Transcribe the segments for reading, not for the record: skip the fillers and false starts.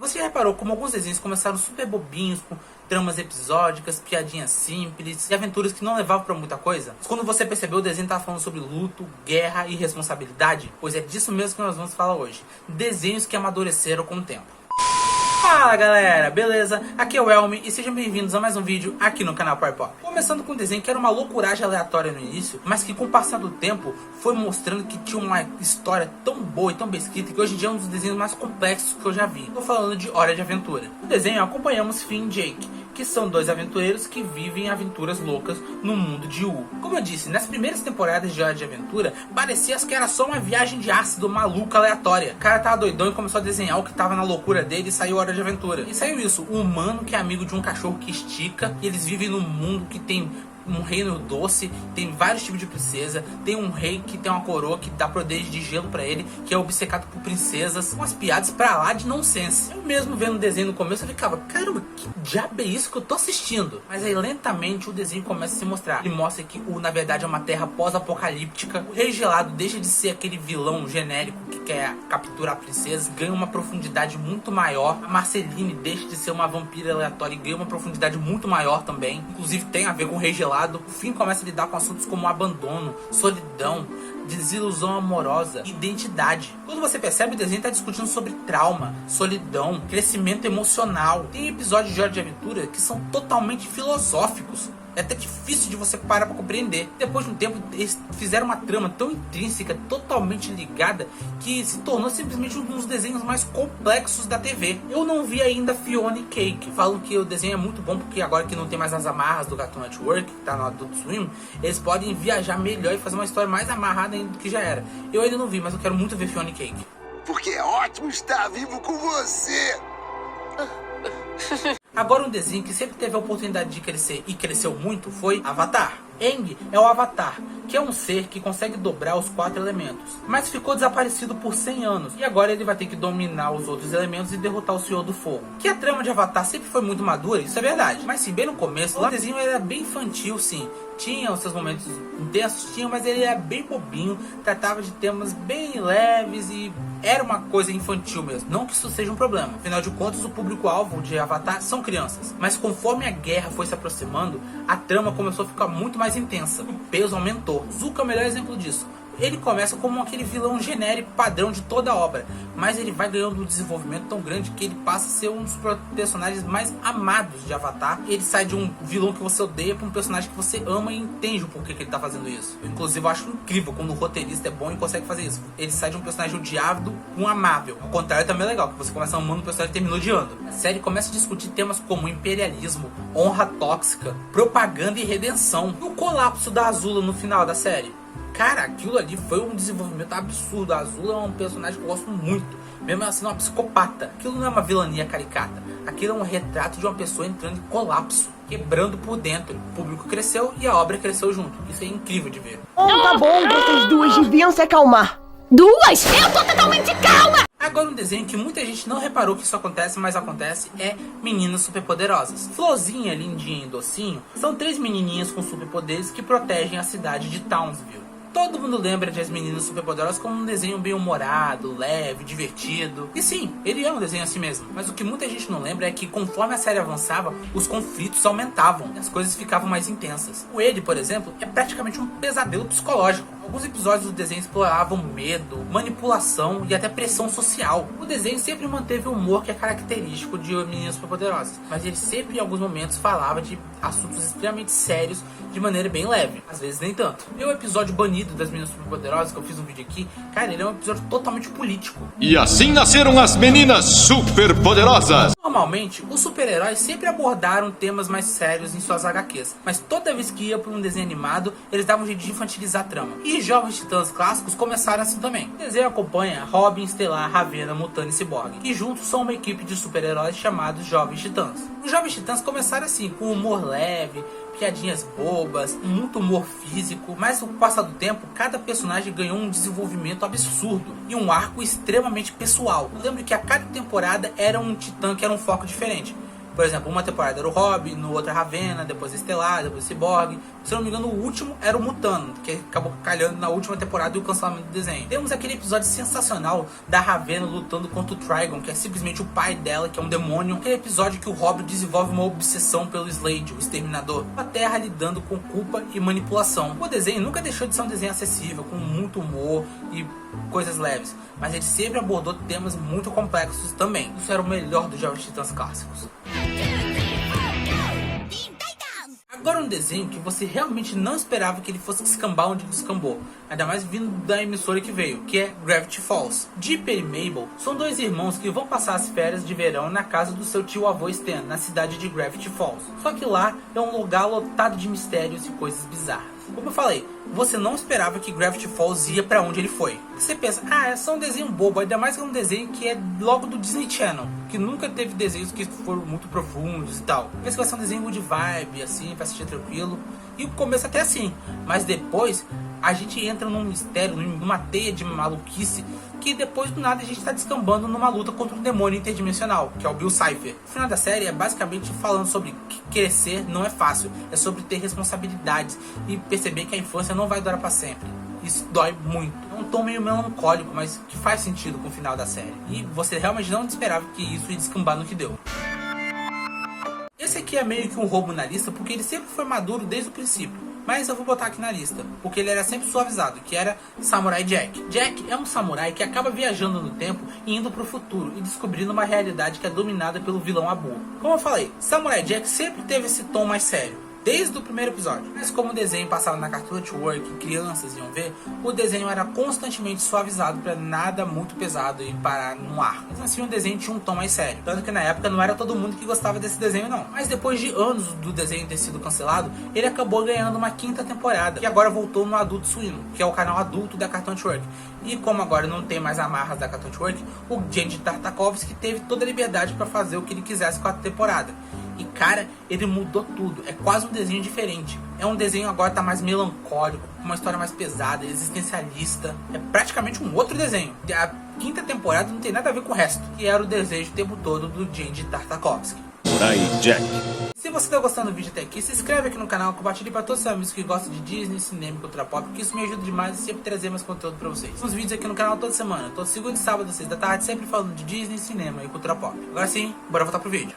Você reparou como alguns desenhos começaram super bobinhos, com tramas episódicas, piadinhas simples e aventuras que não levavam pra muita coisa? Mas quando você percebeu, o desenho estava falando sobre luto, guerra e responsabilidade? Pois é disso mesmo que nós vamos falar hoje. Desenhos que amadureceram com o tempo. Fala galera, beleza? Aqui é o Elmi e sejam bem-vindos a mais um vídeo aqui no canal Power Pop. Começando com um desenho que era uma loucuragem aleatória no início, mas que com o passar do tempo foi mostrando que tinha uma história tão boa e tão bem escrita que hoje em dia é um dos desenhos mais complexos que eu já vi. Tô falando de Hora de Aventura. No desenho acompanhamos Finn e Jake, que são dois aventureiros que vivem aventuras loucas no mundo de Wu. Como eu disse, nas primeiras temporadas de Hora de Aventura, parecia que era só uma viagem de ácido maluca aleatória. O cara tava doidão e começou a desenhar o que tava na loucura dele e saiu Hora de Aventura. E saiu isso, um humano que é amigo de um cachorro que estica, e eles vivem num mundo que tem um reino doce, tem vários tipos de princesa, tem um rei que tem uma coroa que dá poderes de gelo pra ele, que é obcecado por princesas, umas piadas pra lá de nonsense. Eu mesmo vendo o desenho no começo, eu ficava, caramba, que diabo é isso que eu tô assistindo? Mas aí lentamente o desenho começa a se mostrar. Ele mostra que na verdade é uma terra pós-apocalíptica. O Rei Gelado deixa de ser aquele vilão genérico que quer capturar princesas, ganha uma profundidade muito maior. A Marceline deixa de ser uma vampira aleatória e ganha uma profundidade muito maior também. Inclusive tem a ver com o Rei Gelado. O Finn começa a lidar com assuntos como abandono, solidão, desilusão amorosa, identidade. Quando você percebe, o desenho está discutindo sobre trauma, solidão, crescimento emocional. Tem episódios de Hora de Aventura que são totalmente filosóficos. É até difícil de você parar para compreender. Depois de um tempo, eles fizeram uma trama tão intrínseca, totalmente ligada, que se tornou simplesmente um dos desenhos mais complexos da TV. Eu não vi ainda Fiona e Cake. Falam que o desenho é muito bom porque agora que não tem mais as amarras do Cartoon Network, que tá no Adult Swim, eles podem viajar melhor e fazer uma história mais amarrada ainda do que já era. Eu ainda não vi, mas eu quero muito ver Fiona e Cake. Porque é ótimo estar vivo com você! Agora um desenho que sempre teve a oportunidade de crescer e cresceu muito foi Avatar. Aang é o Avatar, que é um ser que consegue dobrar os 4 elementos, mas ficou desaparecido por 100 anos, e agora ele vai ter que dominar os outros elementos e derrotar o Senhor do Fogo. Que a trama de Avatar sempre foi muito madura, isso é verdade, mas sim, bem no começo, o desenho era bem infantil sim, tinha os seus momentos intensos, mas ele era bem bobinho, tratava de temas bem leves e era uma coisa infantil mesmo, não que isso seja um problema, afinal de contas o público-alvo de Avatar são crianças, mas conforme a guerra foi se aproximando, a trama começou a ficar muito mais intensa, o peso aumentou. Zuko é o melhor exemplo disso. Ele começa como aquele vilão genérico padrão de toda a obra, mas ele vai ganhando um desenvolvimento tão grande que ele passa a ser um dos personagens mais amados de Avatar. Ele sai de um vilão que você odeia para um personagem que você ama e entende o porquê que ele tá fazendo isso. Eu, inclusive, eu acho incrível quando o roteirista é bom e consegue fazer isso. Ele sai de um personagem odiado com um amável. Ao contrário, também é legal, que você começa amando um personagem e termina odiando. A série começa a discutir temas como imperialismo, honra tóxica, propaganda e redenção. E o colapso da Azula no final da série. Cara, aquilo ali foi um desenvolvimento absurdo. A Azula é um personagem que eu gosto muito, mesmo ela sendo uma psicopata. Aquilo não é uma vilania caricata, aquilo é um retrato de uma pessoa entrando em colapso, quebrando por dentro. O público cresceu e a obra cresceu junto. Isso é incrível de ver. Tá bom, vocês duas deviam se acalmar. Duas? Eu tô totalmente calma! Agora um desenho que muita gente não reparou que isso acontece, mas acontece, é Meninas Superpoderosas. Florzinha, lindinha e docinho são 3 menininhas com superpoderes que protegem a cidade de Townsville. Todo mundo lembra de As Meninas Superpoderosas como um desenho bem humorado, leve, divertido. E sim, ele é um desenho assim mesmo. Mas o que muita gente não lembra é que conforme a série avançava, os conflitos aumentavam e as coisas ficavam mais intensas. O Ele, por exemplo, é praticamente um pesadelo psicológico. Alguns episódios do desenho exploravam medo, manipulação e até pressão social. O desenho sempre manteve o humor que é característico de Meninas Superpoderosas, mas ele sempre em alguns momentos falava de assuntos extremamente sérios de maneira bem leve, às vezes nem tanto. E o episódio Banido das Meninas Superpoderosas, que eu fiz um vídeo aqui, cara, ele é um episódio totalmente político. E assim nasceram as Meninas Superpoderosas. Normalmente, os super-heróis sempre abordaram temas mais sérios em suas HQs, mas toda vez que ia para um desenho animado, eles davam um jeito de infantilizar a trama. E Jovens Titãs clássicos começaram assim também. O desenho acompanha Robin, Estelar, Ravena, Mutano e Cyborg, que juntos são uma equipe de super-heróis chamados Jovens Titãs. Os Jovens Titãs começaram assim, com humor leve, piadinhas bobas, muito humor físico, mas com o passar do tempo, cada personagem ganhou um desenvolvimento absurdo e um arco extremamente pessoal. Eu lembro que a cada temporada era um titã que era um foco diferente. Por exemplo, uma temporada era o Robin, no outra a Ravena, depois a Estelar, depois o Cyborg. Se não me engano, o último era o Mutano, que acabou calhando na última temporada e o cancelamento do desenho. Temos aquele episódio sensacional da Ravena lutando contra o Trigon, que é simplesmente o pai dela, que é um demônio. Aquele episódio que o Robin desenvolve uma obsessão pelo Slade, o Exterminador. A Terra lidando com culpa e manipulação. O desenho nunca deixou de ser um desenho acessível, com muito humor e coisas leves, mas ele sempre abordou temas muito complexos também. Isso era o melhor dos Jovens Titãs clássicos. Agora um desenho que você realmente não esperava que ele fosse descambar onde descambou, ainda mais vindo da emissora que veio, que é Gravity Falls. Dipper e Mabel são dois irmãos que vão passar as férias de verão na casa do seu tio avô Stan, na cidade de Gravity Falls. Só que lá é um lugar lotado de mistérios e coisas bizarras. Como eu falei, você não esperava que Gravity Falls ia pra onde ele foi. Você pensa, é só um desenho bobo, ainda mais que é um desenho que é logo do Disney Channel, que nunca teve desenhos que foram muito profundos e tal. Pensa que vai ser um desenho de vibe, assim, pra assistir tranquilo. E o começo até assim, mas depois a gente entra num mistério, numa teia de maluquice, que depois do nada a gente tá descambando numa luta contra um demônio interdimensional, que é o Bill Cipher. O final da série é basicamente falando sobre que crescer não é fácil, é sobre ter responsabilidades e perceber que a infância não vai durar pra sempre. Isso dói muito. É um tom meio melancólico, mas que faz sentido com o final da série. E você realmente não esperava que isso ia descambar no que deu. Esse aqui é meio que um roubo na lista, porque ele sempre foi maduro desde o princípio. Mas eu vou botar aqui na lista, porque ele era sempre suavizado, que era Samurai Jack. Jack é um samurai que acaba viajando no tempo e indo pro futuro e descobrindo uma realidade que é dominada pelo vilão Abu. Como eu falei, Samurai Jack sempre teve esse tom mais sério, desde o primeiro episódio. Mas como o desenho passava na Cartoon Network e crianças iam ver, o desenho era constantemente suavizado para nada muito pesado e parar no ar. Mas assim, o desenho tinha um tom mais sério. Tanto que na época não era todo mundo que gostava desse desenho não. Mas depois de anos do desenho ter sido cancelado, ele acabou ganhando uma 5ª temporada, que agora voltou no Adult Swim, que é o canal adulto da Cartoon Network. E como agora não tem mais amarras da Cartoon Network, o Genndy Tartakovsky teve toda a liberdade para fazer o que ele quisesse com a temporada. E cara, ele mudou tudo, é quase um desenho diferente. É um desenho agora tá mais melancólico, com uma história mais pesada, existencialista. É praticamente um outro desenho. A 5ª temporada não tem nada a ver com o resto, que era o desejo o tempo todo do Genndy Tartakovsky. Samurai Jack. Se você tá gostando do vídeo até aqui, se inscreve aqui no canal, compartilhe para todos os seus amigos que gostam de Disney, cinema e cultura pop, porque isso me ajuda demais e sempre trazer mais conteúdo para vocês. Os vídeos aqui no canal toda semana, todo segunda e sábado às 6 da tarde, sempre falando de Disney, cinema e cultura pop. Agora sim, bora voltar pro vídeo.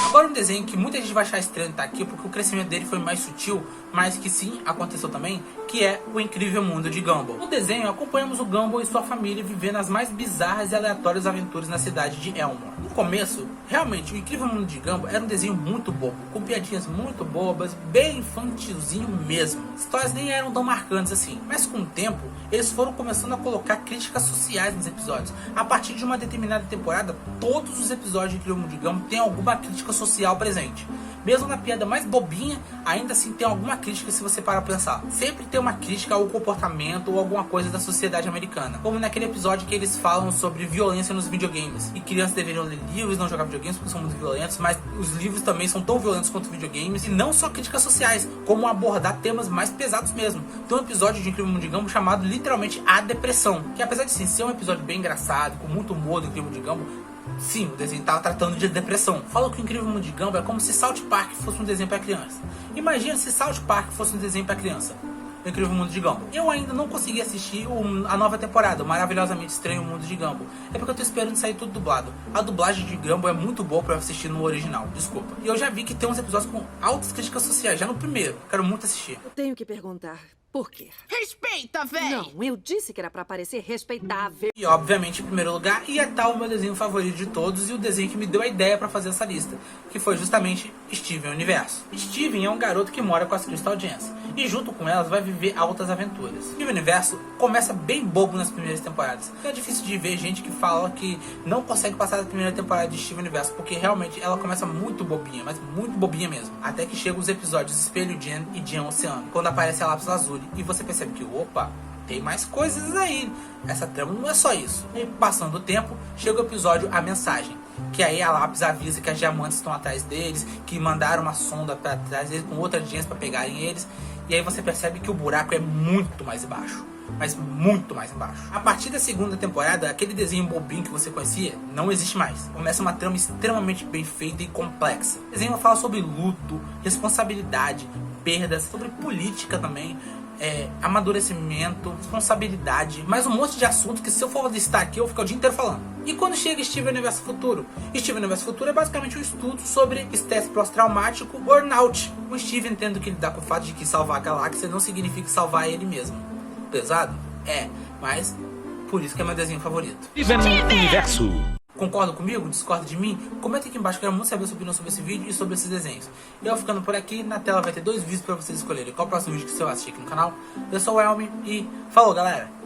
Agora um desenho que muita gente vai achar estranho estar aqui, porque o crescimento dele foi mais sutil, mas que sim, aconteceu também, que é O Incrível Mundo de Gumball. No desenho, acompanhamos o Gumball e sua família vivendo as mais bizarras e aleatórias aventuras na cidade de Elmore. No começo, realmente, O Incrível Mundo de Gumball era um desenho muito bobo, com piadinhas muito bobas, bem infantilzinho mesmo. As histórias nem eram tão marcantes assim, mas com o tempo, eles foram começando a colocar críticas sociais nos episódios. A partir de uma determinada temporada, todos os episódios de Incrível Mundo de Gumball têm alguma crítica social presente. Mesmo na piada mais bobinha, ainda assim tem alguma crítica se você parar pra pensar. Sempre tem uma crítica ao comportamento ou alguma coisa da sociedade americana. Como naquele episódio que eles falam sobre violência nos videogames. E crianças deveriam ler livros, não jogar videogames porque são muito violentos, mas os livros também são tão violentos quanto os videogames. E não só críticas sociais, como abordar temas mais pesados mesmo. Tem um episódio de Incrível Mundo de Gumball chamado literalmente A Depressão. Que apesar de sim, ser um episódio bem engraçado, com muito humor do Incrível Mundo de Gumball, sim, o desenho estava tratando de depressão. Fala que o Incrível Mundo de Gumball é como se South Park fosse um desenho para criança. Imagina se South Park fosse um desenho para criança. O Incrível Mundo de Gumball. Eu ainda não consegui assistir a nova temporada, o Maravilhosamente Estranho Mundo de Gumball. É porque eu tô esperando sair tudo dublado. A dublagem de Gumball é muito boa pra eu assistir no original, desculpa. E eu já vi que tem uns episódios com altas críticas sociais, já no primeiro. Quero muito assistir. Eu tenho que perguntar, por quê? Respeita, véi! Não, eu disse que era pra parecer respeitável. E obviamente, em primeiro lugar, ia estar o meu desenho favorito de todos e o desenho que me deu a ideia pra fazer essa lista, que foi justamente Steven Universo. Steven é um garoto que mora com as Crystal Gems, e junto com elas vai viver altas aventuras. Steven Universo começa bem bobo nas primeiras temporadas. É difícil de ver gente que fala que não consegue passar da primeira temporada de Steven Universo, porque realmente ela começa muito bobinha, mas muito bobinha mesmo. Até que chegam os episódios Espelho Jen e Jen Oceano, quando aparece a Lápis Lazuli, e você percebe que, opa, tem mais coisas aí. Essa trama não é só isso. E passando o tempo, chega o episódio A Mensagem, que aí a Lápis avisa que as diamantes estão atrás deles, que mandaram uma sonda para trás deles com outras gems para pegarem eles. E aí você percebe que o buraco é muito mais baixo. mas muito mais embaixo. A partir da segunda temporada, aquele desenho bobinho que você conhecia não existe mais. Começa uma trama extremamente bem feita e complexa. O desenho fala sobre luto, responsabilidade, perdas, sobre política também, amadurecimento, responsabilidade, mais um monte de assunto que se eu for listar aqui eu vou ficar o dia inteiro falando. E quando chega Steven Universo Futuro? Steven Universo Futuro é basicamente um estudo sobre estresse pós-traumático, burnout. O Steven tendo que lidar com o fato de que salvar a galáxia não significa salvar ele mesmo. Pesado? É, mas por isso que é meu desenho favorito. Steven Universo. Concorda comigo? Discorda de mim? Comenta aqui embaixo, quero muito saber a sua opinião sobre esse vídeo e sobre esses desenhos. E eu ficando por aqui, na tela vai ter 2 vídeos para vocês escolherem qual o próximo vídeo que você vai assistir aqui no canal. Eu sou o Elmi e falou, galera!